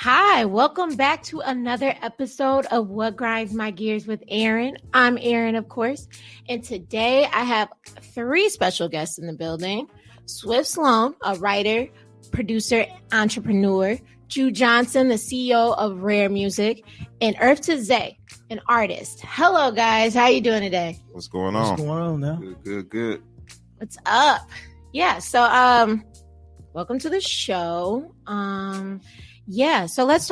Hi, welcome back to another episode of What Grinds My Gears with Aaron. I'm Aaron, of course, and today I have three special guests in the building. Sloan, a writer, producer, entrepreneur. Drew Johnson, the CEO of Rare Music, and Earth2Xay, an artist. Hello, guys. How you doing today? What's going on? What's going on now? Good. What's up? Yeah, so welcome to the show. So let's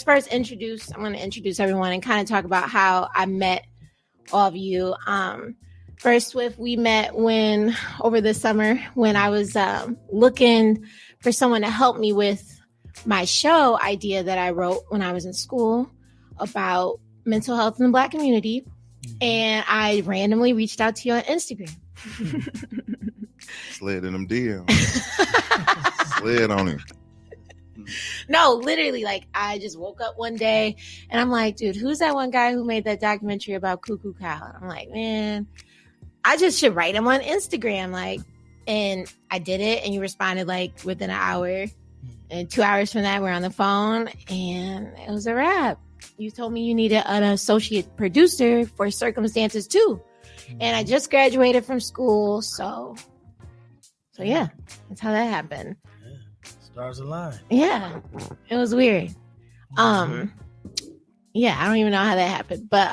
first I'm going to introduce everyone and kind of talk about how I met all of you. First, Swift, we met over the summer when I was looking for someone to help me with my show idea that I wrote when I was in school about mental health in the Black community. And I randomly reached out to you on Instagram. Slid in them DMs. Slid on him. No, literally, like I just woke up one day and I'm like, dude, who's that one guy who made that documentary about Cuckoo Cow? I'm like, man, I just should write him on Instagram. And I did it, and you responded like within an hour. And 2 hours from that, we're on the phone, and it was a wrap. You told me you needed an associate producer for Circumstances too. And I just graduated from school, so yeah, that's how that happened. Stars align. Yeah, it was weird. Yeah, I don't even know how that happened, but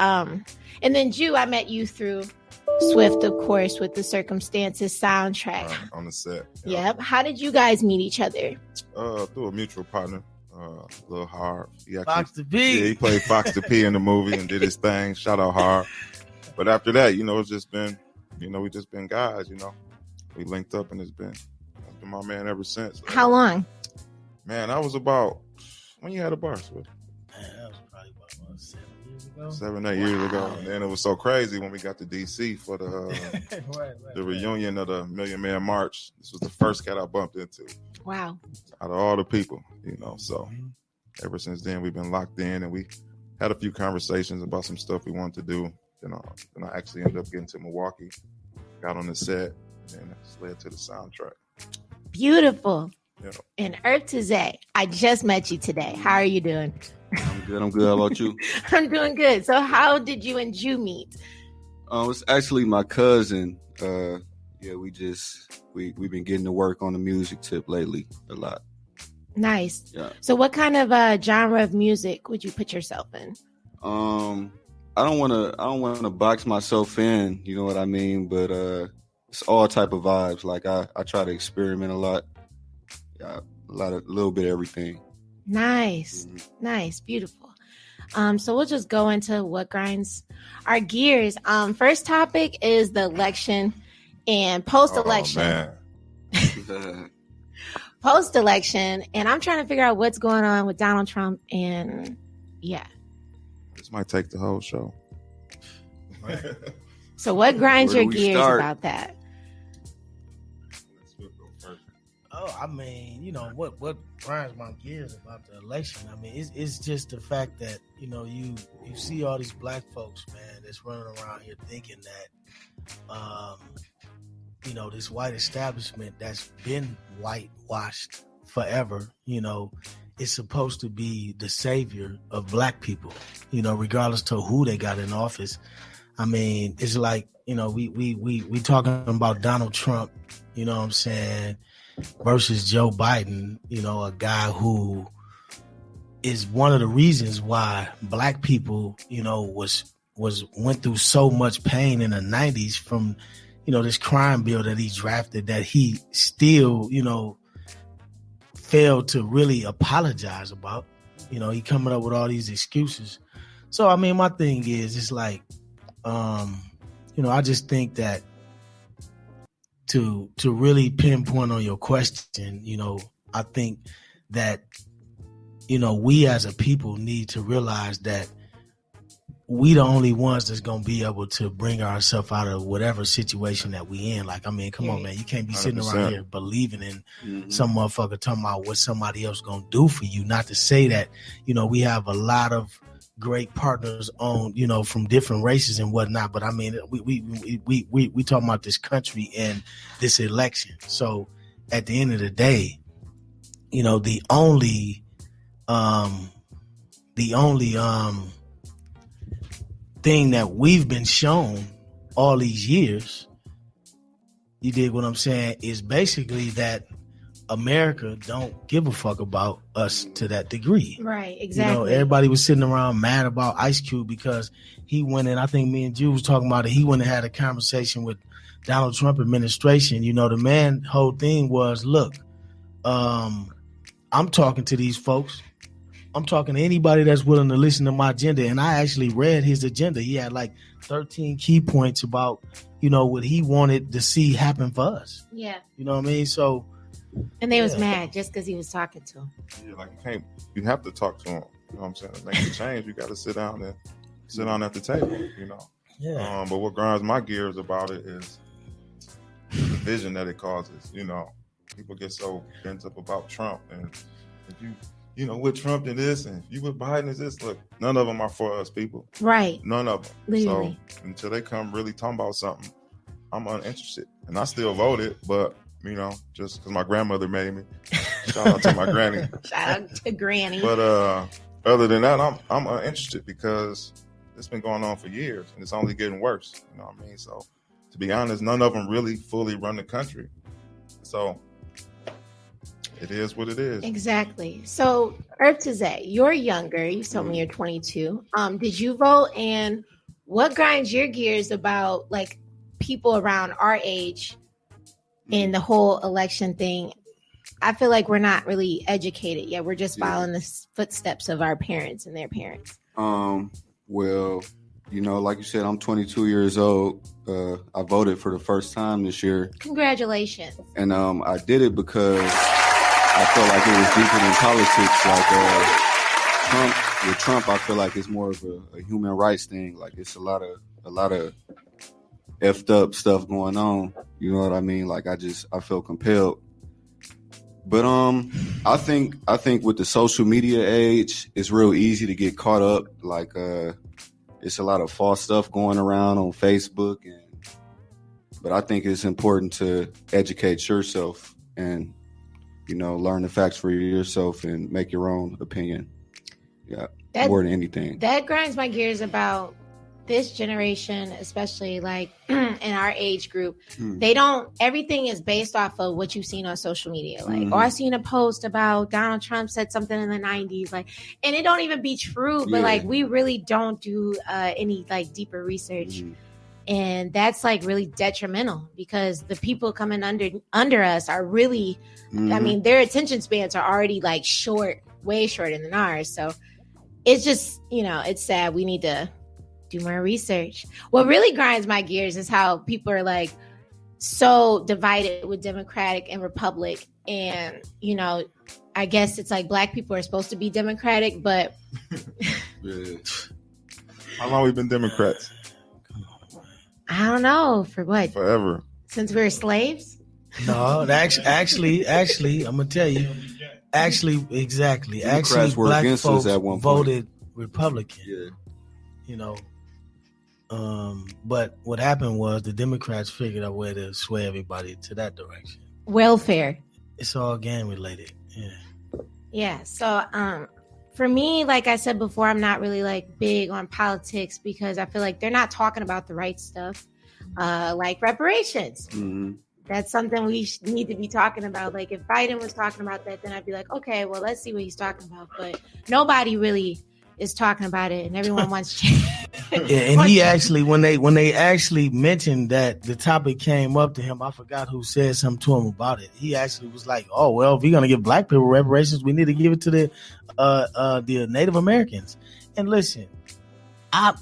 and then Jew, I met you through Swift, of course, with the Circumstances soundtrack on the set. Yep. How did you guys meet each other? Through a mutual partner, Lil Hard. Fox the P. Yeah, he played Fox the P in the movie and did his thing. Shout out Hard. But after that, it's just been, we just been guys. We linked up, and it's been my man ever since. How long? Man, I was about when you had a bar, Swift. Man, that was probably about 7 years ago. 7-8 years ago. And then it was so crazy when we got to DC for the reunion of the Million Man March. This was the first cat I bumped into. Wow. Out of all the people, so ever since then we've been locked in, and we had a few conversations about some stuff we wanted to do. Then I actually ended up getting to Milwaukee, got on the set, and it's led to the soundtrack. Beautiful. Yeah. And Earth2Xay, I just met you today. How are you doing? I'm good. How about you? I'm doing good. So how did you and Jew meet? It's actually my cousin. We've been getting to work on the music tip lately a lot. Nice. Yeah. So what kind of genre of music would you put yourself in? I don't want to box myself in, you know what I mean? But it's all type of vibes. Like I try to experiment a lot. Yeah, a little bit of everything. Nice. Mm-hmm. Nice. Beautiful. So we'll just go into what grinds our gears. First topic is the election and post-election. Oh, Post-election, and I'm trying to figure out what's going on with Donald Trump, and yeah. This might take the whole show. So what grinds your gears start? about that? Oh, I mean, what grinds my gears about the election? I mean, it's just the fact that, you see all these black folks, man, that's running around here thinking that, this white establishment that's been whitewashed forever, is supposed to be the savior of black people, regardless to who they got in office. I mean, it's like, we talking about Donald Trump, you know what I'm saying, versus Joe Biden, a guy who is one of the reasons why black people, went through so much pain in the 90s from, this crime bill that he drafted that he still, failed to really apologize about. He coming up with all these excuses. So, I mean, my thing is, it's like, I just think that to really pinpoint on your question, I think that, we as a people need to realize that we the only ones that's going to be able to bring ourselves out of whatever situation that we in. Like, I mean, come on, man. You can't be sitting 100%. around here believing in some motherfucker talking about what somebody else going to do for you. Not to say that, we have a lot of great partners on, from different races and whatnot. But I mean, we talking about this country and this election. So at the end of the day, the only the only thing that we've been shown all these years, you dig what I'm saying, is basically that America don't give a fuck about us to that degree. Right, exactly. You know, everybody was sitting around mad about Ice Cube because he went in, I think me and Jew was talking about it, he went and had a conversation with Donald Trump administration. You know, the man whole thing was, look, I'm talking to these folks. I'm talking to anybody that's willing to listen to my agenda. And I actually read his agenda. He had like 13 key points about, you know, what he wanted to see happen for us. Yeah. You know what I mean? So. And they was mad just because he was talking to him. Yeah, like you have to talk to him. You know what I'm saying? To make a change, you got to sit down at the table, you know? Yeah. But what grinds my gears about it is the division that it causes. You know, people get so bent up about Trump, and if you know, with Trump and this, and you with Biden is this. Look, none of them are for us, people. Right. None of them. Literally. So until they come really talking about something, I'm uninterested. And I still voted, but you know, just because my grandmother made me. Shout out to my granny. Shout out to Granny. But other than that, I'm uninterested because it's been going on for years and it's only getting worse. You know what I mean? So to be honest, none of them really fully run the country. So it is what it is. Exactly. So Earth2Xay, you're younger. You told me you're 22. Did you vote? And what grinds your gears about like people around our age in the whole election thing? I feel like we're not really educated yet. We're just following the footsteps of our parents and their parents. Well, you know, like you said, I'm 22 years old. I voted for the first time this year. Congratulations. And I did it because I felt like it was deeper than politics. Like with Trump, I feel like it's more of a human rights thing. Like it's a lot of effed up stuff going on. You know what I mean? Like I felt compelled. But I think with the social media age, it's real easy to get caught up. Like it's a lot of false stuff going around on Facebook, but I think it's important to educate yourself and, you know, learn the facts for yourself and make your own opinion. Yeah, more than anything. That grinds my gears about this generation, especially like in our age group. Everything is based off of what you've seen on social media. Like, I seen a post about Donald Trump said something in the 90s, like, and it don't even be true, but like we really don't do any like deeper research. And that's like really detrimental because the people coming under us are really, I mean, their attention spans are already like short, way shorter than ours. So it's just, you know, it's sad. We need to do more research. What really grinds my gears is how people are like so divided with Democratic and Republic. And, you know, I guess it's like black people are supposed to be Democratic, but how long we been Democrats? I don't know. For what? Forever. Since we were slaves? No, actually, I'm gonna tell you. Actually, exactly. Democrats actually, were black against folks us at one point. Voted Republican. Yeah. You know. But what happened was the Democrats figured out a way to sway everybody to that direction. Welfare. It's all gang related. Yeah. Yeah. So, for me, like I said before, I'm not really like big on politics because I feel like they're not talking about the right stuff, like reparations. That's something we need to be talking about. Like if Biden was talking about that, then I'd be like, okay, well, let's see what he's talking about. But nobody really is talking about it, and everyone wants change. And he actually, when they actually mentioned that the topic came up to him, I forgot who said something to him about it. He actually was like, "Oh well, if we're gonna give black people reparations, we need to give it to the Native Americans." And listen, I'm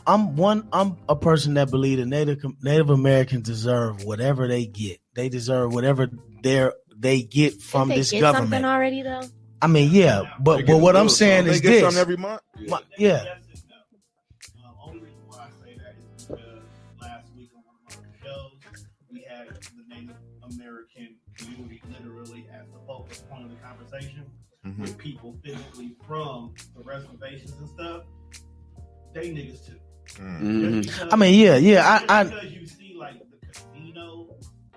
a person that believes that Native Americans deserve whatever they get. They deserve whatever they get from this government. Something already though. I mean, yeah, but what I'm saying is they get this. something every month. Yeah. Only reason why I say that is because last week on one of our shows, we had the Native American community literally as the focus point of the conversation with people physically from the reservations and stuff. They niggas too. I mean, yeah. Because you see like the casino.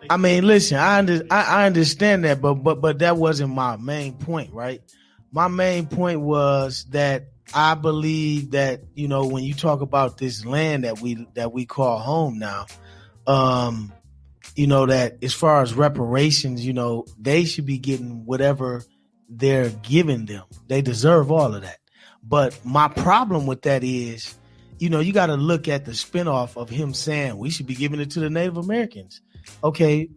I mean, listen, I understand that, but that wasn't my main point, right? my main point was that I believe that, you know, when you talk about this land that we call home now, you know, that as far as reparations, you know, they should be getting whatever they're giving them. They deserve all of that. But my problem with that is, you know, you got to look at the spinoff of him saying we should be giving it to the Native Americans. Okay,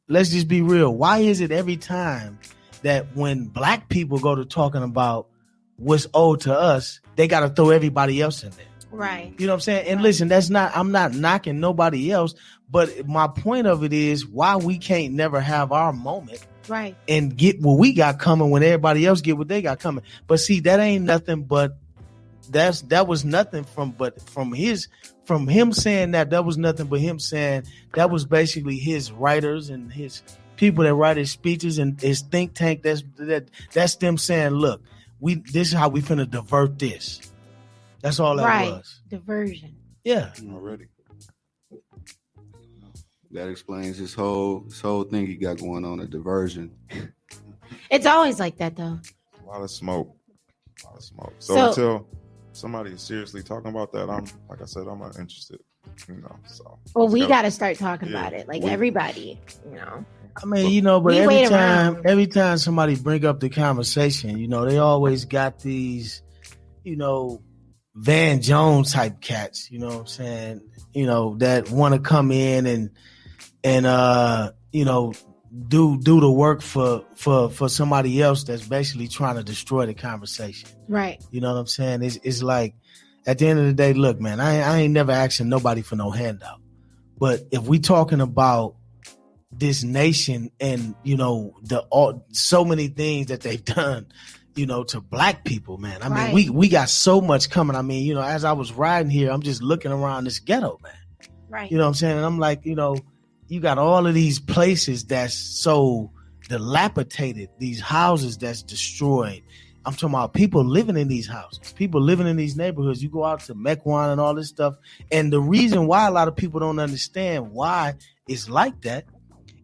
let's just be real. Why is it every time that when black people go to talking about what's owed to us, they got to throw everybody else in there? Right. You know what I'm saying? And listen, I'm not knocking nobody else, but my point of it is why we can't never have our moment. Right. And get what we got coming when everybody else get what they got coming. But see, that ain't nothing but that was nothing from him saying that was nothing but him saying that was basically his writers and his people that write his speeches and his think tank. That's them saying, look, this is how we finna divert this. That's all that was. Diversion. Yeah. Already. That explains his whole thing he got going on, a diversion. It's always like that, though. A lot of smoke. So until somebody is seriously talking about that, I'm not interested. You know. So. Well, we got to start talking about it, like everybody. You know. I mean, you know, but every time somebody bring up the conversation, you know, they always got these, you know, Van Jones type cats. You know what I'm saying? You know, that want to come in and you know, do the work for somebody else that's basically trying to destroy the conversation. Right. You know what I'm saying? It's like at the end of the day, look, man, I ain't never asking nobody for no handout. But if we talking about this nation and, you know, so many things that they've done, you know, to black people, man. I mean, we got so much coming. I mean, you know, as I was riding here, I'm just looking around this ghetto, man. Right. You know what I'm saying? And I'm like, you know, you got all of these places that's so dilapidated, these houses that's destroyed. I'm talking about people living in these houses, people living in these neighborhoods. You go out to Mequon and all this stuff. And the reason why a lot of people don't understand why it's like that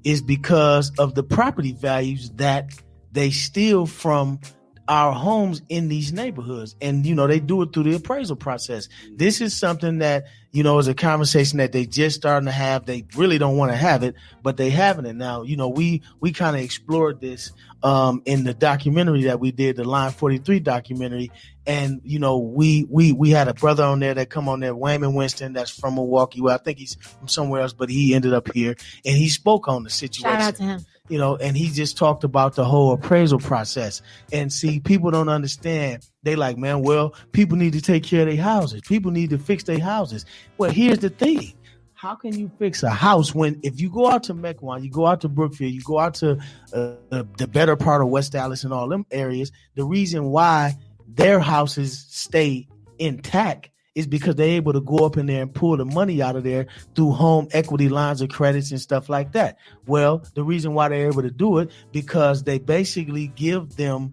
is because of the property values that they steal from our homes in these neighborhoods. And, you know, they do it through the appraisal process. This is something that, you know, is a conversation that they just starting to have. They really don't want to have it, but they having it now. You know, we kind of explored this in the documentary that we did, the Line 43 documentary. And, you know, we had a brother on there that come on there, Wayman Winston, that's from Milwaukee. Well, I think he's from somewhere else, but he ended up here and he spoke on the situation. Shout out to him. You know, and he just talked about the whole appraisal process. And see, people don't understand. They like, man, well, people need to take care of their houses. People need to fix their houses. Well, here's the thing. How can you fix a house when if you go out to Mequon, you go out to Brookfield, you go out to the better part of West Dallas and all them areas, the reason why their houses stay intact is because they're able to go up in there and pull the money out of there through home equity lines of credits and stuff like that. Well, the reason why they're able to do it, because they basically give them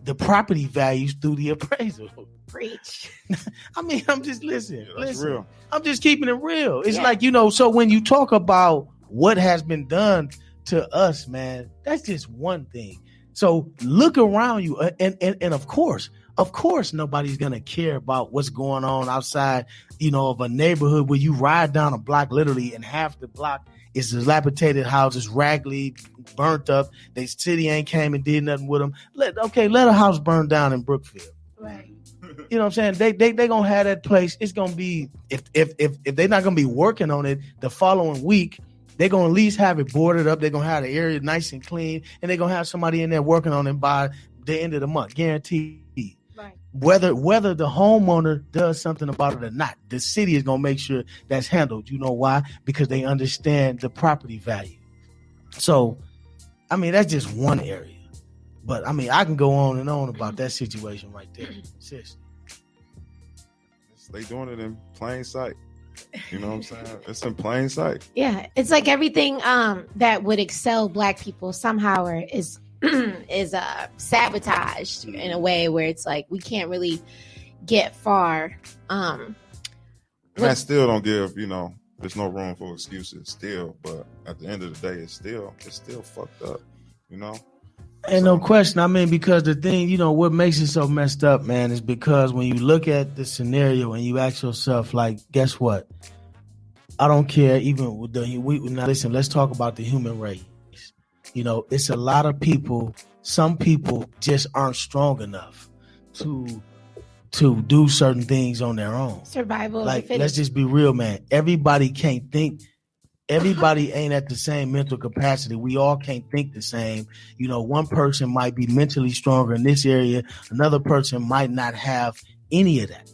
the property values through the appraisal. Preach. I mean, I'm just listen. Real. I'm just keeping it real. It's like, you know, so when you talk about what has been done to us, man, that's just one thing. So look around you and of course, nobody's going to care about what's going on outside, you know, of a neighborhood where you ride down a block literally and half the block is dilapidated houses, raggedy, burnt up. The city ain't came and did nothing with them. Let a house burn down in Brookfield. Right. You know what I'm saying? They going to have that place. It's going to be, if they're not going to be working on it the following week, they're going to at least have it boarded up. They're going to have the area nice and clean, and they're going to have somebody in there working on it by the end of the month, guaranteed. Right. Whether the homeowner does something about it or not, the city is going to make sure that's handled. You know why? Because they understand the property value. So, I mean, that's just one area. But, I mean, I can go on and on about that situation right there. Seriously. They doing it in plain sight. You know what I'm saying? It's in plain sight. Yeah. It's like everything that would excel black people somehow is sabotaged in a way where it's like we can't really get far. And I still don't give, you know, there's no room for excuses still, but at the end of the day, it's still fucked up, you know? Ain't no question. I mean, because the thing, you know, what makes it so messed up, man, is because when you look at the scenario and you ask yourself, like, guess what? I don't care. Even with now, listen. Let's talk about the human race. You know, it's a lot of people. Some people just aren't strong enough to do certain things on their own. Survival. Like, let's just be real, man. Everybody can't think. Everybody ain't at the same mental capacity. We all can't think the same. You know, one person might be mentally stronger in this area. Another person might not have any of that.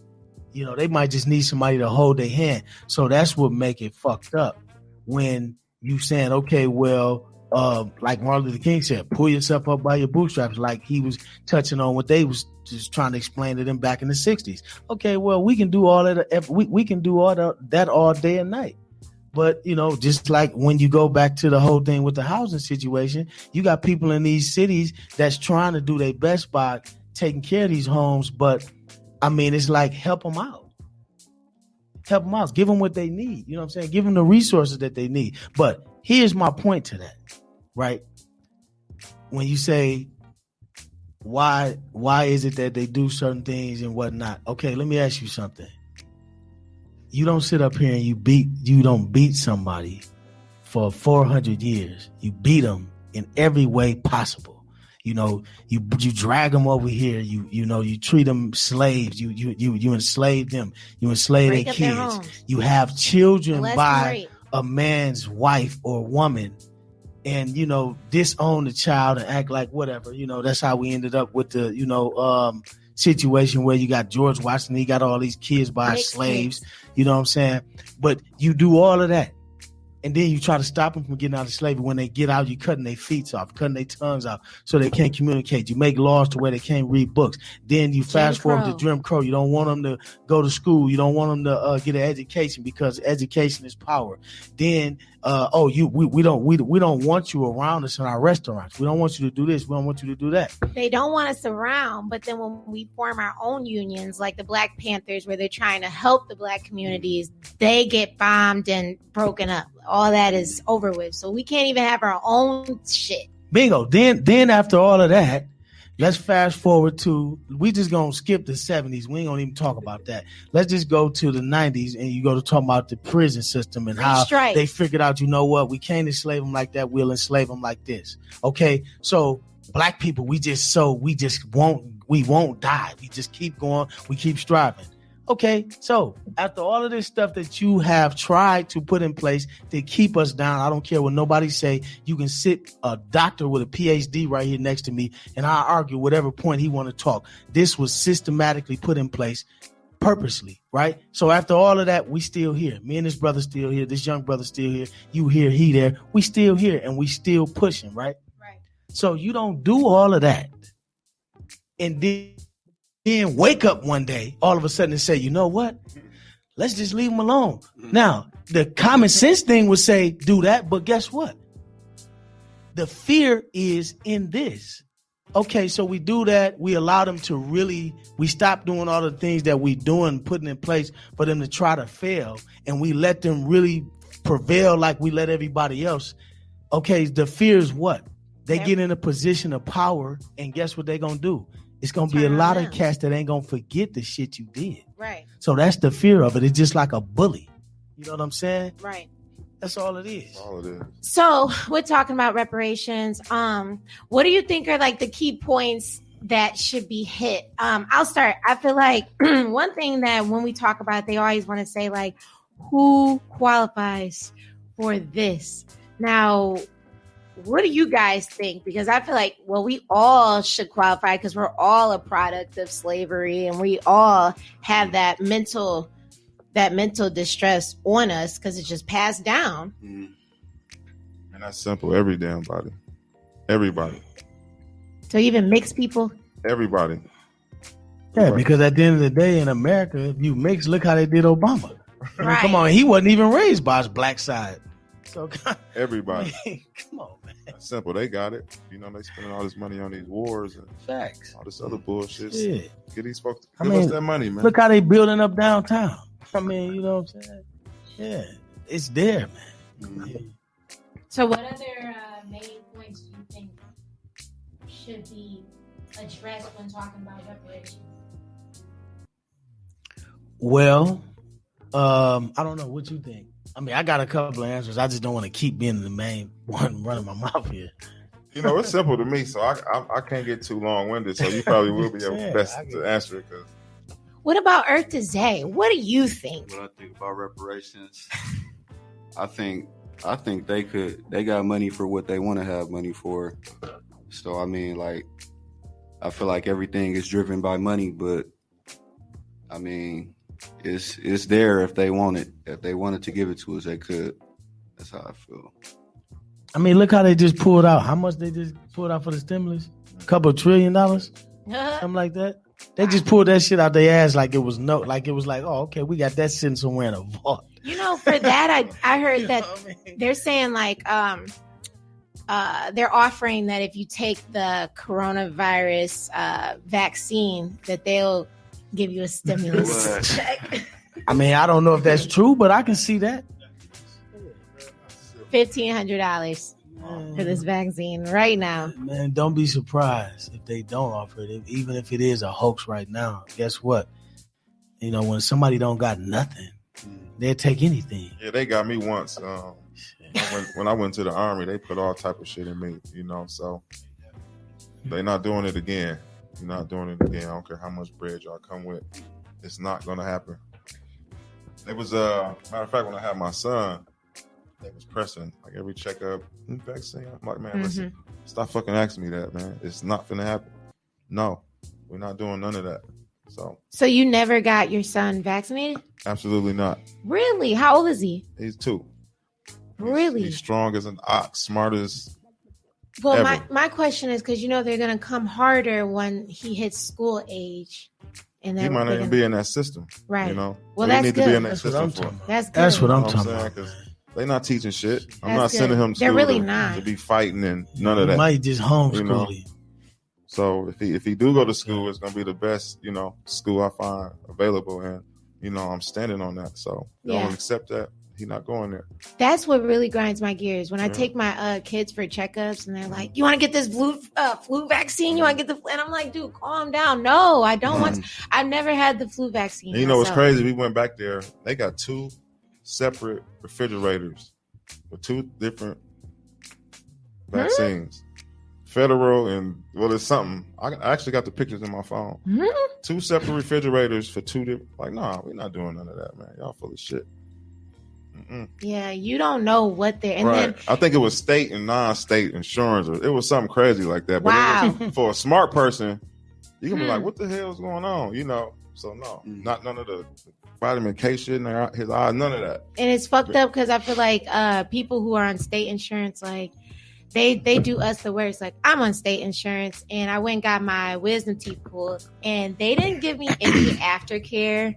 You know, they might just need somebody to hold their hand. So that's what make it fucked up when you saying, okay, well, like Martin Luther King said, pull yourself up by your bootstraps, like he was touching on what they was just trying to explain to them back in the 60s. Okay, well, we can do all that. We can do all that all day and night. But, you know, just like when you go back to the whole thing with the housing situation, you got people in these cities that's trying to do their best by taking care of these homes. But, I mean, it's like, help them out. Help them out. Give them what they need. You know what I'm saying? Give them the resources that they need. But here's my point to that, right? When you say, why is it that they do certain things and whatnot? Okay, let me ask you something. You don't sit up here and you don't beat somebody for 400 years. You beat them in every way possible. You know, you drag them over here. You treat them slaves. You enslave them. You enslave their kids. You have children by a man's wife or woman, and you know, disown the child and act like whatever. You know, that's how we ended up with the situation where you got George Washington, he got all these kids by slaves, you know what I'm saying? But you do all of that, and then you try to stop them from getting out of slavery. When they get out, you cutting their feet off, cutting their tongues out so they can't communicate. You make laws to where they can't read books. Then you fast forward to Jim Crow. You don't want them to go to school. You don't want them to get an education because education is power. Then we don't want you around us in our restaurants. We don't want you to do this. We don't want you to do that. They don't want us around, but then when we form our own unions, like the Black Panthers, where they're trying to help the Black communities, they get bombed and broken up. All that is over with. So we can't even have our own shit. Bingo. Then after all of that, let's fast forward to, we just gonna skip the 70s. We ain't gonna even talk about that. Let's just go to the 90s, and you go to talk about the prison system and how they figured out, you know what, we can't enslave them like that. We'll enslave them like this. Okay, so Black people, we won't die. We just keep going. We keep striving. Okay, so after all of this stuff that you have tried to put in place to keep us down, I don't care what nobody say. You can sit a doctor with a PhD right here next to me, and I'll argue whatever point he want to talk. This was systematically put in place purposely, right? So after all of that, we still here. Me and this brother still here. This young brother still here. You here, he there. We still here, and we still pushing, right? Right. So you don't do all of that, and then wake up one day, all of a sudden, and say, you know what? Let's just leave them alone. Now, the common sense thing would say, do that, but guess what? The fear is in this. Okay, so we do that. We allow them to we stop doing all the things that we doing, putting in place for them to try to fail, and we let them really prevail like we let everybody else. Okay, the fear is what? They get in a position of power, and guess what they're going to do? It's going to be a lot of cats that ain't going to forget the shit you did. Right. So that's the fear of it. It's just like a bully. You know what I'm saying? Right. That's all it is. All it is. So we're talking about reparations. What do you think are like the key points that should be hit? I'll start. I feel like one thing that when we talk about it, they always want to say like, who qualifies for this? Now, what do you guys think? Because I feel like, well, we all should qualify because we're all a product of slavery, and we all have that mental distress on us because it's just passed down. And that's simple. Every damn body. Everybody. So even mixed people? Everybody. Yeah, because at the end of the day in America, if you mix, look how they did Obama. I mean, come on, he wasn't even raised by his black side. So everybody. Come on, man. That's simple. They got it. You know, they spending all this money on these wars and facts. All this other bullshit. Yeah. Get these folks. Give us that money, man. Look how they building up downtown. I mean, you know what I'm saying? Yeah, it's there, man. So what other main points do you think should be addressed when talking about reparations? Well, I don't know what you think. I mean, I got a couple of answers. I just don't want to keep being the main one running my mouth here. You know, it's simple to me, so I can't get too long-winded. So you probably will be able best to answer it. Cause... What about Earth2Xay? What do you think? What I think about reparations, I think they got money for what they want to have money for. So I mean, like, I feel like everything is driven by money, but I mean, it's there if they want it. If they wanted to give it to us, they could. That's how I feel. I mean, look how they just pulled out. How much they just pulled out for the stimulus? A couple $1 trillion, something like that. They just pulled that shit out their ass like it was oh, okay, we got that sitting somewhere in a vault. You know, for that, I heard that they're saying like they're offering that if you take the coronavirus vaccine, that they'll give you a stimulus check. I mean, I don't know if that's true, but I can see that. $1,500 for this vaccine right now. Man, don't be surprised if they don't offer it, even if it is a hoax right now. Guess what? You know, when somebody don't got nothing, they'll take anything. Yeah, they got me once. When I went to the Army, they put all type of shit in me, you know, so they're not doing it again. You're not doing it again. I don't care how much bread y'all come with. It's not going to happen. It was, matter of fact, when I had my son, they was pressing like every checkup vaccine. I'm like, man, listen, stop fucking asking me that, man. It's not gonna happen. No, we're not doing none of that. So you never got your son vaccinated? Absolutely not. Really? How old is he? He's 2. Really? He's strong as an ox, smart as. Well, ever. my question is because you know they're gonna come harder when he hits school age, and he might not even be in that system, right? You know, well, so that's need good. to be in that system for. That's good. That's what I'm You know talking about. They're not teaching shit. I'm That's not good. sending him to They're school really to, not. to be fighting and none of that. Might just homeschool You know? him. So if he do go to school, it's gonna be the best, you know, school I find available, and you know I'm standing on that. So don't accept that. He's not going there. That's what really grinds my gears when I take my kids for checkups and they're like, "You want to get this flu vaccine? You want to get the?" And I'm like, "Dude, calm down. No, I don't want. I've never had the flu vaccine." And you know what's crazy? We went back there. They got 2 separate refrigerators with 2 different vaccines. Federal and it's something. I actually got the pictures in my phone. 2 separate refrigerators for 2 different. Like, nah, we're not doing none of that, man. Y'all full of shit. Yeah, you don't know what they're. And right. then I think it was state and non-state insurance. Or it was something crazy like that. But wow. For a smart person, you can be like, "What the hell is going on?" You know. So no, not none of the vitamin K shit in his eye. None of that. And it's fucked up because I feel like people who are on state insurance, like they do us the worst. Like I'm on state insurance, and I went and got my wisdom teeth pulled, and they didn't give me any aftercare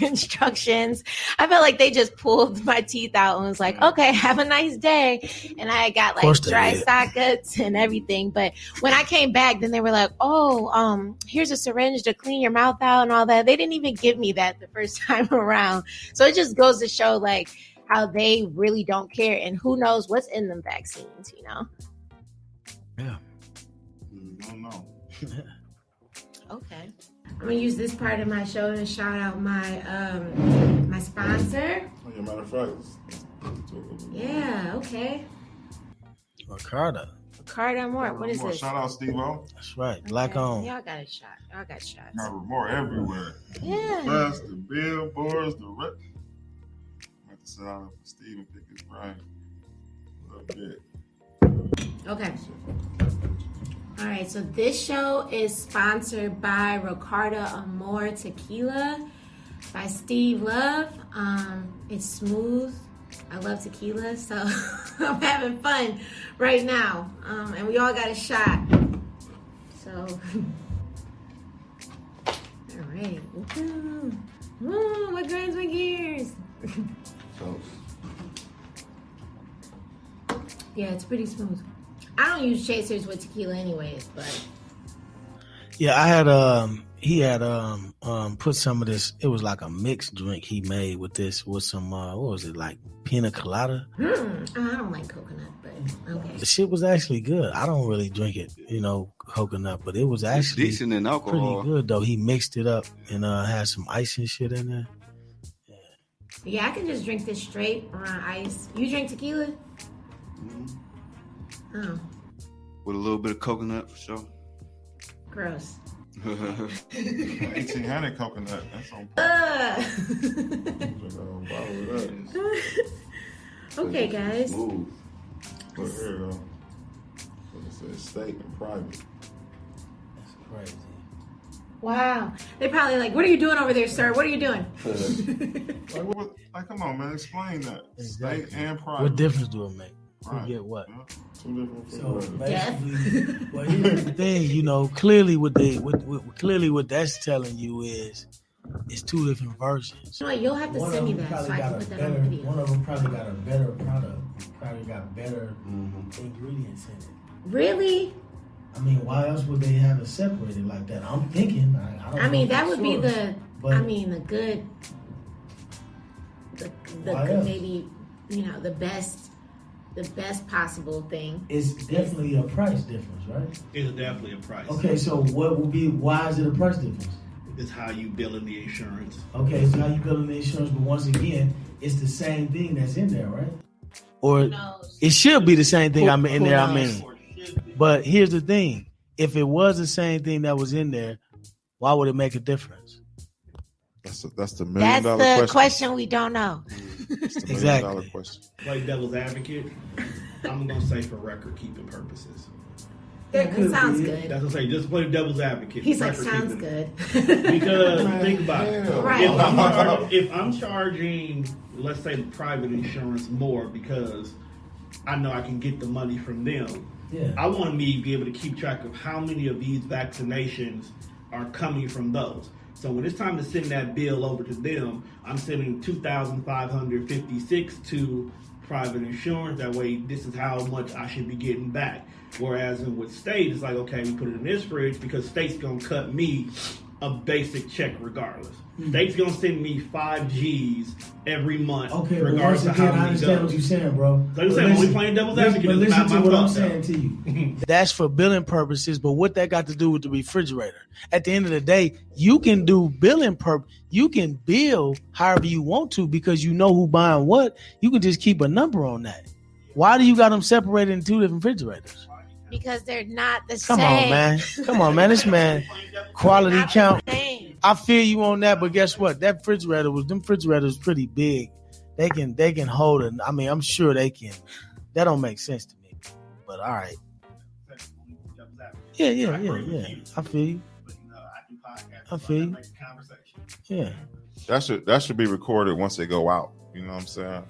instructions. I felt like they just pulled my teeth out and was like, "Okay, have a nice day." And I got like dry sockets and everything. But when I came back, then they were like, "Oh, here's a syringe to clean your mouth out and all that." They didn't even give me that the first time around. So it just goes to show like how they really don't care, and who knows what's in them vaccines, you know? Yeah. I don't know. Okay. I'm gonna use this part of my show to shout out my my sponsor. As a matter of fact. Yeah, okay. Ricardo. More. What is this? Shout out Steve-O. That's right. Black on. Y'all got a shot. Y'all got shots. More everywhere. Yeah. The press, the billboards, the rep. I have to sit down for Steve and pick his brain a little bit. Okay. All right, so this show is sponsored by Ricardo Amor Tequila by Steve Love. It's smooth. I love tequila, so I'm having fun right now. And we all got a shot. So, all right. Ooh, what grinds my gears? Yeah, it's pretty smooth. I don't use chasers with tequila anyways, but yeah, I had he had put some of this. It was like a mixed drink he made with some what was it, like pina colada? I don't like coconut, but okay. The shit was actually good. I don't really drink it, coconut, but it was It's actually decent in alcohol. pretty good though. He mixed it up and had some ice and shit in there. Yeah, I can just drink this straight or on ice. You drink tequila? Oh, With a little bit of coconut for sure. gross. 1800 coconut. That's on. Okay, guys. Smooth. But here you go. It says state and private. That's crazy. Wow. They probably like, what are you doing over there, sir? What are you doing? Like, come on, man. Explain that. Exactly. State and private. What difference do it make? Who Right. get what? Yeah. Two different So things. basically, well, here's the thing. Clearly, what that's telling you is it's two different versions. You know what, you'll have to One send of me them that so probably I got can a put that better. on video. One of them probably got a better product. Probably got better ingredients in it. Really? I mean, why else would they have it separated like that? I'm thinking. I don't I mean, know that for would be sure, the, but I mean, the good, the Why good, else? maybe, the best possible thing. it's definitely a price difference, right? It's definitely a price. Okay, so what would be? Why is it a price difference? It's how you billing the insurance. Okay, so how you billing the insurance, but once again, it's the same thing that's in there, right? Or it should be the same thing I'm in there. I mean, but here's the thing: if it was the same thing that was in there, why would it make a difference? That's the $1 That's million the question. question we don't know. That's the $1 Exactly. million question. Like devil's advocate, I'm gonna say for record keeping purposes. That could sounds be. good. That's what I say. Just play devil's advocate. He's like, record sounds keeping. good. Because think about it. Hell. Right. If I'm charging, let's say, the private insurance more because I know I can get the money from them, Yeah. I want to be able to keep track of how many of these vaccinations are coming from those. So when it's time to send that bill over to them, I'm sending 2,556 to private insurance. That way, this is how much I should be getting back. Whereas with state, it's like, okay, we put it in this fridge because state's gonna cut me a basic check regardless. State's gonna send me 5 G's every month, Okay, but once regardless of again, how I many understand goes. what you're saying, bro. Like I But said, when we listen- playing devil's listen- advocate, but it's listen not to my what I'm fault, saying though. to you. That's for billing purposes, but what that got to do with the refrigerator? At the end of the day, you can do billing you can bill however you want to because you know who buying what. You can just keep a number on that. Why do you got them separated in two different refrigerators? Because they're not the Come same. on, man. Come on, man. This man quality Not the count. same. I feel you on that, but guess what? Them refrigerators pretty big. They can hold it. I mean, I'm sure they can. That don't make sense to me. But all right. Yeah. I feel you. I feel you. Yeah. That should be recorded once they go out. You know what I'm saying?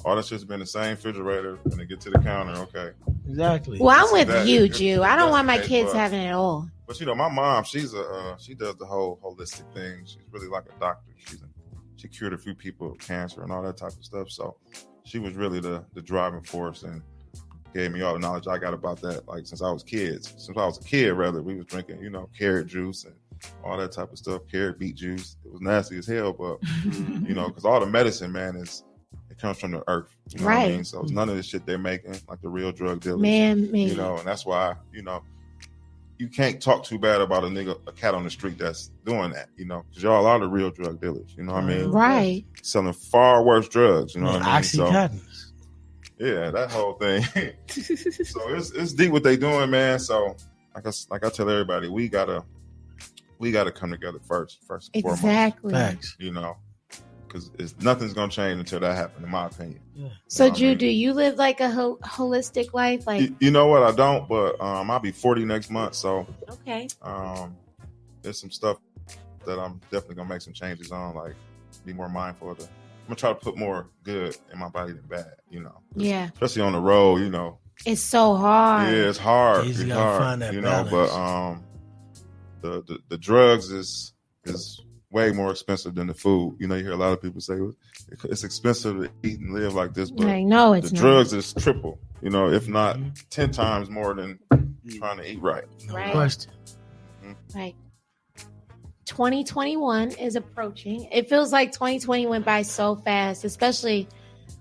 All that shit's been the same refrigerator when they get to the counter. Okay. Exactly. Well, I'm with That- you, if- Jew. if I don't that's want the my case, kids but- having it all. But my mom, she does the whole holistic thing. She's really like a doctor. She cured a few people of cancer and all that type of stuff. So she was really the driving force and gave me all the knowledge I got about that. Like since I was a kid, rather, we was drinking, carrot juice and all that type of stuff, carrot beet juice. It was nasty as hell, but because all the medicine, man, it comes from the earth. You know what I Right. mean? So it's none of the shit they're making, like the real drug dealers. Man, And that's why, you can't talk too bad about a cat on the street that's doing that, because y'all are the real drug dealers. You know what I mean? Right. Selling far worse drugs. You know what I mean? So, Oxycontins. yeah, that whole thing. So it's deep what they doing, man. So like I tell everybody, we gotta come together first and foremost. Exactly. Facts. Because nothing's gonna change until that happens, in my opinion. Yeah. So, You know what I Jew, mean? do you live like a holistic life? Like, You know what? I don't, but I'll be 40 next month, so okay. there's some stuff that I'm definitely gonna make some changes on, like be more mindful of I'm gonna try to put more good in my body than bad, Yeah. especially on the road, It's so hard. Yeah, it's hard. You It's gotta hard, find that but the drugs is way more expensive than the food. You hear a lot of people say it's expensive to eat and live like this, but Like, no, it's the not. drugs is triple, if not 10 times more than trying to eat right. No Right. question. Right. 2021 is approaching. It feels like 2020 went by so fast, especially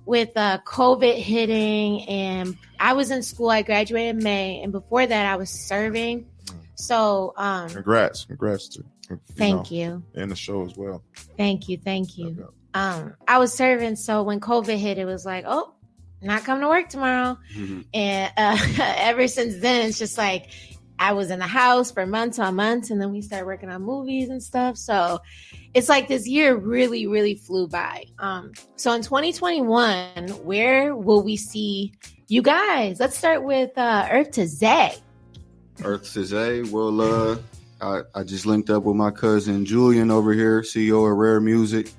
with COVID hitting. And I was in school. I graduated in May, and before that, I was serving. So, congrats to thank you, and the show as well. Thank you. I was serving, so when COVID hit, it was like, oh, not coming to work tomorrow. And ever since then, it's just like I was in the house for months on months, and then we started working on movies and stuff. So it's like this year really, really flew by. So in 2021, where will we see you guys? Let's start with Earth2Xay. Earth2Xay. Well, I just linked up with my cousin Julian over here, CEO of Rare Music.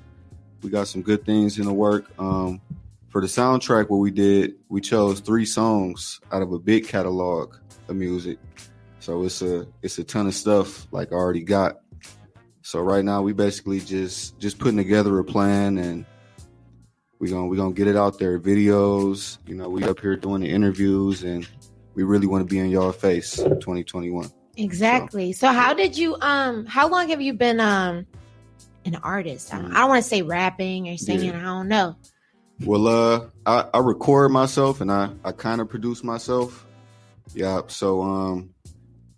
We got some good things in the work. For the soundtrack, what we did, we chose 3 songs out of a big catalog of music. So it's a ton of stuff like I already got. So right now we basically just putting together a plan, and we're gonna get it out there. Videos, we up here doing the interviews, and we really want to be in y'all face 2021. Exactly. So how did you how long have you been an artist? I don't want to say rapping or singing. Yeah. I don't know. Well, I record myself, and I kind of produce myself. Yeah. So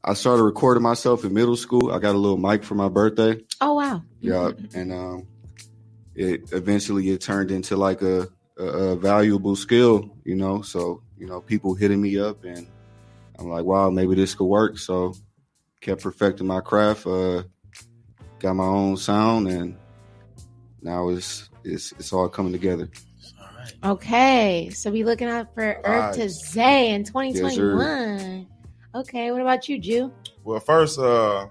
I started recording myself in middle school. I got a little mic for my birthday. Oh wow. Yeah. And it eventually turned into like a valuable skill, So, people hitting me up, and I'm like, wow, maybe this could work. So kept perfecting my craft, got my own sound, and now it's all coming together. Okay, so we looking out for Earth2Xay in 2021. Yes, okay, what about you, Ju? Well, first, about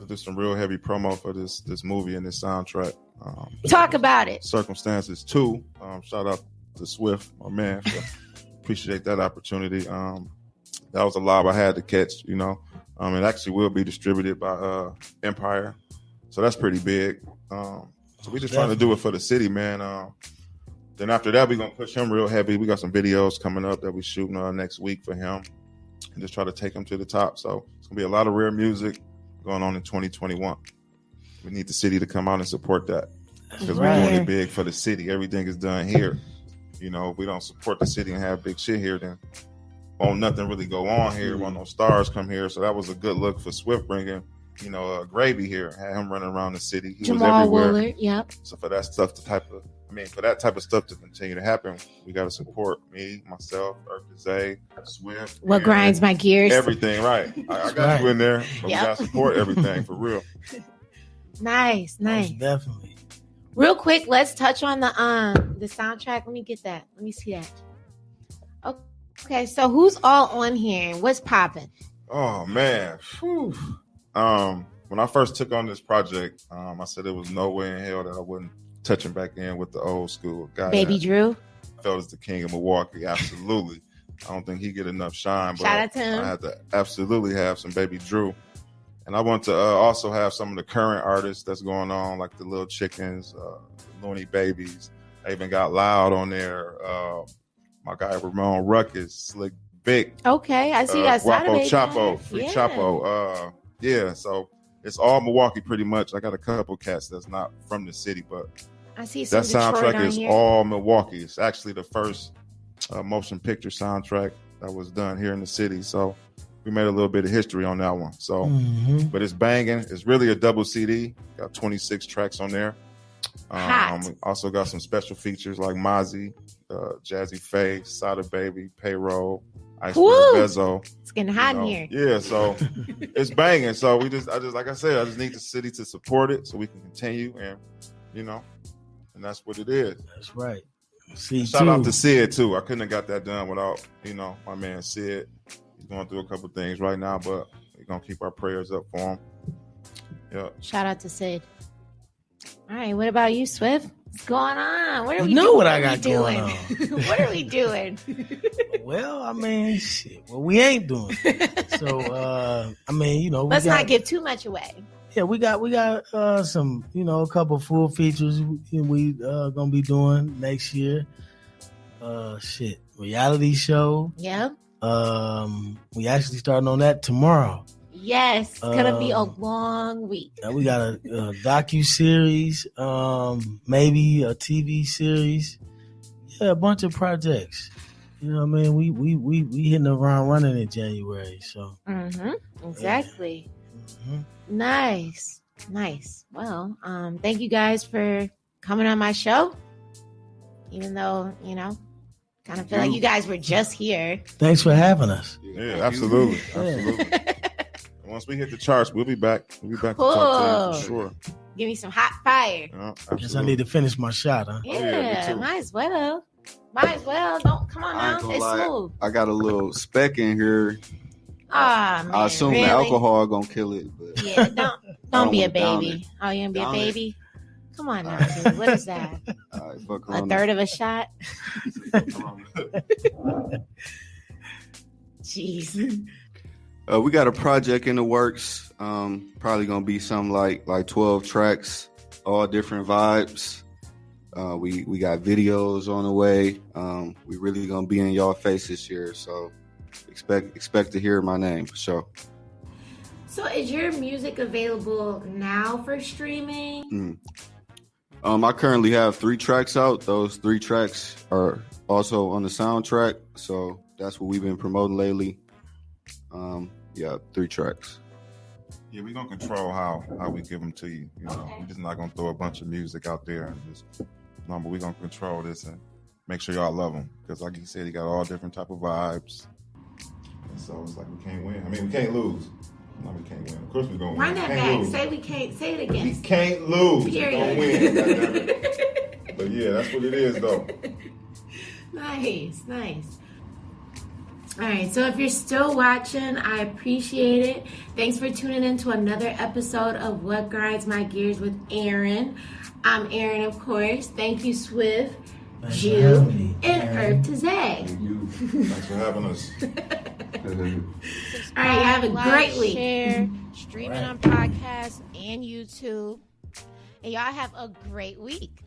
to do some real heavy promo for this movie and this soundtrack. Talk about it. Circumstances 2. Shout out to Swift, my man. So appreciate that opportunity. That was a lob I had to catch. It actually will be distributed by Empire, so that's pretty big. So we just trying to do it for the city, man. Then after that, we're going to push him real heavy. We got some videos coming up that we're shooting next week for him, and just try to take him to the top. So it's going to be a lot of rare music going on in 2021. We need the city to come out and support that, because we're doing it big for the city. Everything is done here. If we don't support the city and have big shit here, then won't nothing really go on here. Won't no stars come here. So that was a good look for Swift bringing, Gravy here. Had him running around the city. He Jamal was everywhere. Willard, yep. So for that stuff, for that type of stuff to continue to happen, we got to support me, myself, Earth2Xay, Swift. What grinds my gears? Everything, right. I got you in there, but we got to support everything for real. Nice. Most definitely. Real quick, let's touch on the soundtrack. Let me get that. Let me see that. Okay, so who's all on here? What's popping? Oh man. Whew. When I first took on this project, I said there was no way in hell that I wouldn't touching back in with the old school guy. Baby Drew. Felt as the king of Milwaukee. Absolutely. I don't think he get enough shine, but shout out to him. I had to absolutely have some Baby Drew. And I want to also have some of the current artists that's going on, like the Little Chickens, Looney Babies. I even got Loud on there. My guy Ramon Ruckus, Slick Vic. Okay, I see that Saturday. Chapo, Free Chapo. Yeah, so it's all Milwaukee pretty much. I got a couple cats that's not from the city, but I see some that soundtrack Detroit is all Milwaukee. It's actually the first motion picture soundtrack that was done here in the city. So we made a little bit of history on that one. So, but it's banging. It's really a double CD. Got 26 tracks on there. We also got some special features like Mozzie, Jazzy Faye, Sada Baby, Payroll, Ice Bezo. It's getting hot in here. Yeah, so it's banging. So I just like I said, I just need the city to support it so we can continue, and and that's what it is. That's right. Shout out to Sid too. I couldn't have got that done without my man Sid. He's going through a couple things right now, but we're gonna keep our prayers up for him. Yeah. Shout out to Sid. All right, what about you, Swift? What's going on? What are we know doing? What I got going on. What are we doing? Well, I mean, shit. Well, we ain't doing. So, let's not give too much away. Yeah, we got some, a couple full features we gonna be doing next year. Reality show. Yeah. We actually starting on that tomorrow. Yes, it's gonna be a long week. We got a docu-series, maybe a TV series. Yeah, a bunch of projects. You know what I mean? We hitting the ground running in January. So Exactly. yeah. Nice. Well, thank you guys for coming on my show. Even though, kind of feel like you guys were just here. Thanks for having us. Yeah, absolutely. Once we hit the charts, we'll be back. We'll be back to talk to you for sure. Give me some hot fire. I guess I need to finish my shot, huh? Yeah, might as well. Don't come on now. It's smooth. I got a little speck in here. Man, I assume really? the alcohol gonna kill it. But Yeah, don't be a down baby. Oh, you gonna be a Down baby? Come on now, dude. What is that? A third of a shot? Jeez. We got a project in the works. Probably gonna be something like 12 tracks, all different vibes. We got videos on the way. We really gonna be in y'all face this year, so expect to hear my name for sure. So is your music available now for streaming? I currently have 3 tracks out. Those 3 tracks are also on the soundtrack, so that's what we've been promoting lately. 3 tracks. Yeah, we're gonna control how we give them to you. We're just not gonna throw a bunch of music out there and just but we're gonna control this and make sure y'all love them, because like you said, he got all different type of vibes. And so it's like we can't win. I mean, we can't lose. No, we can't win. Of course we're gonna win. Run that back. Say we can't. Say it again. We can't lose. Period. We don't win. But yeah, that's what it is, though. Nice. All right, so if you're still watching, I appreciate it. Thanks for tuning in to another episode of What Grinds My Gears with Aaron. I'm Aaron, of course. Thank you, Swift, Jill, and Earth2Xay. Thank you. Thanks for having us. All right, you have a great week. Share, streaming on podcasts and YouTube. And y'all have a great week.